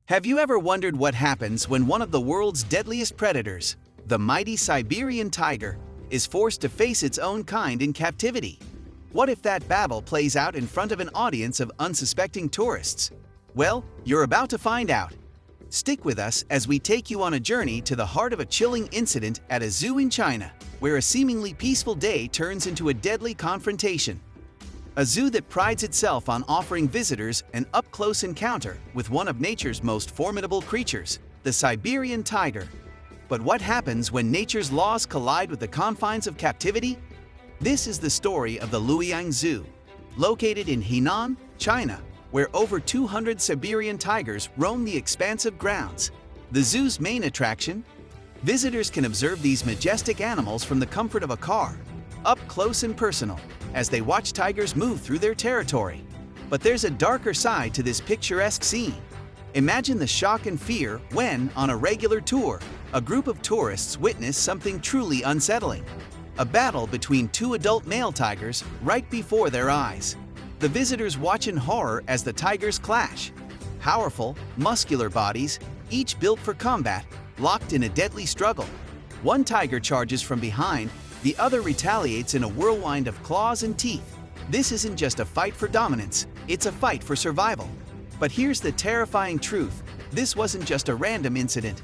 Have you ever wondered what happens when one of the world's deadliest predators, the mighty Siberian tiger, is forced to face its own kind in captivity? What if that battle plays out in front of an audience of unsuspecting tourists? Well, you're about to find out. Stick with us as we take you on a journey to the heart of a chilling incident at a zoo in China, where a seemingly peaceful day turns into a deadly confrontation. A zoo that prides itself on offering visitors an up-close encounter with one of nature's most formidable creatures, the Siberian tiger. But what happens when nature's laws collide with the confines of captivity? This is the story of the Luoyang Zoo, located in Henan, China, where over 200 Siberian tigers roam the expansive grounds. The zoo's main attraction? Visitors can observe these majestic animals from the comfort of a car, up close and personal, as they watch tigers move through their territory. But there's a darker side to this picturesque scene. Imagine the shock and fear when, on a regular tour, a group of tourists witness something truly unsettling. A battle between two adult male tigers right before their eyes. The visitors watch in horror as the tigers clash. Powerful, muscular bodies, each built for combat, locked in a deadly struggle. One tiger charges from behind, the other retaliates in a whirlwind of claws and teeth. This isn't just a fight for dominance, it's a fight for survival. But here's the terrifying truth: this wasn't just a random incident.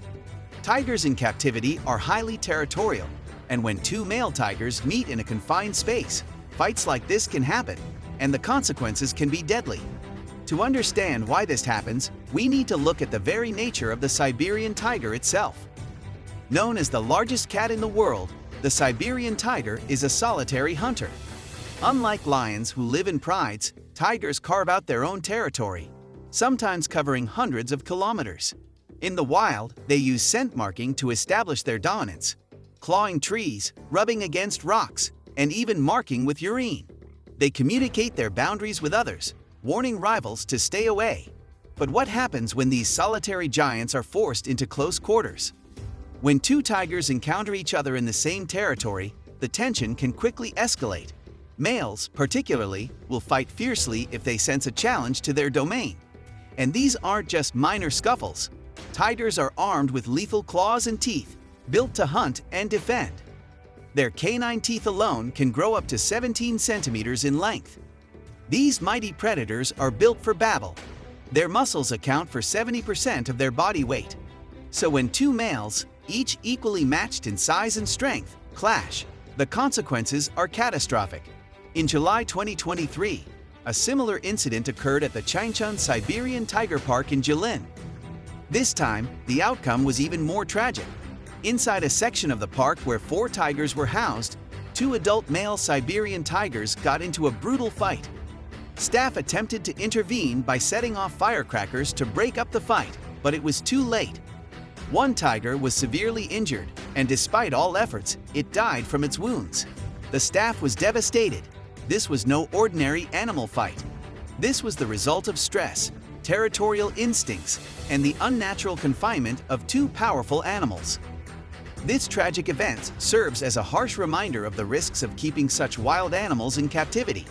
Tigers in captivity are highly territorial, and when two male tigers meet in a confined space, fights like this can happen, and the consequences can be deadly. To understand why this happens, we need to look at the very nature of the Siberian tiger itself. Known as the largest cat in the world, the Siberian tiger is a solitary hunter. Unlike lions who live in prides, tigers carve out their own territory, sometimes covering hundreds of kilometers. In the wild, they use scent marking to establish their dominance, clawing trees, rubbing against rocks, and even marking with urine. They communicate their boundaries with others, warning rivals to stay away. But what happens when these solitary giants are forced into close quarters? When two tigers encounter each other in the same territory, the tension can quickly escalate. Males, particularly, will fight fiercely if they sense a challenge to their domain. And these aren't just minor scuffles. Tigers are armed with lethal claws and teeth, built to hunt and defend. Their canine teeth alone can grow up to 17 centimeters in length. These mighty predators are built for battle. Their muscles account for 70% of their body weight. So when two males, each equally matched in size and strength, clash, the consequences are catastrophic. In July 2023, a similar incident occurred at the Changchun Siberian Tiger Park in Jilin. This time, the outcome was even more tragic. Inside a section of the park where 4 tigers were housed, 2 adult male Siberian tigers got into a brutal fight. Staff attempted to intervene by setting off firecrackers to break up the fight, but it was too late. One tiger was severely injured, and despite all efforts, it died from its wounds. The staff was devastated. This was no ordinary animal fight. This was the result of stress, territorial instincts, and the unnatural confinement of 2 powerful animals. This tragic event serves as a harsh reminder of the risks of keeping such wild animals in captivity.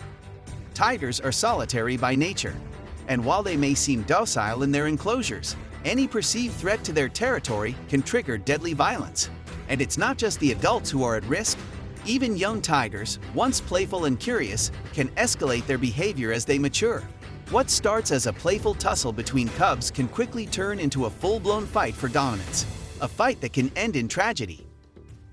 Tigers are solitary by nature, and while they may seem docile in their enclosures, any perceived threat to their territory can trigger deadly violence. And it's not just the adults who are at risk. Even young tigers, once playful and curious, can escalate their behavior as they mature. What starts as a playful tussle between cubs can quickly turn into a full-blown fight for dominance, a fight that can end in tragedy.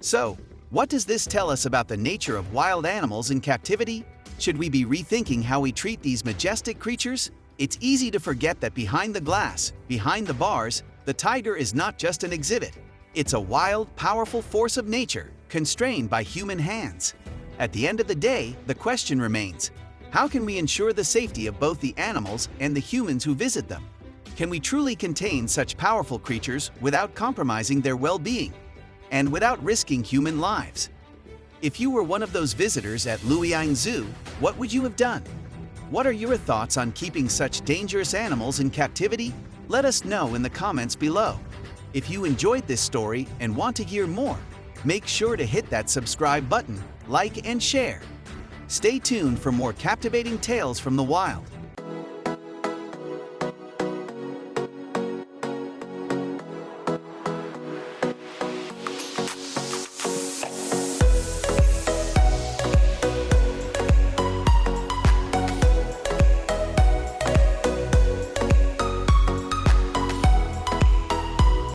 So, what does this tell us about the nature of wild animals in captivity? Should we be rethinking how we treat these majestic creatures? It's easy to forget that behind the glass, behind the bars, the tiger is not just an exhibit. It's a wild, powerful force of nature, constrained by human hands. At the end of the day, the question remains: how can we ensure the safety of both the animals and the humans who visit them? Can we truly contain such powerful creatures without compromising their well-being and without risking human lives? If you were one of those visitors at Luoyang Zoo, what would you have done? What are your thoughts on keeping such dangerous animals in captivity? Let us know in the comments below. If you enjoyed this story and want to hear more, make sure to hit that subscribe button, like and share. Stay tuned for more captivating tales from the wild.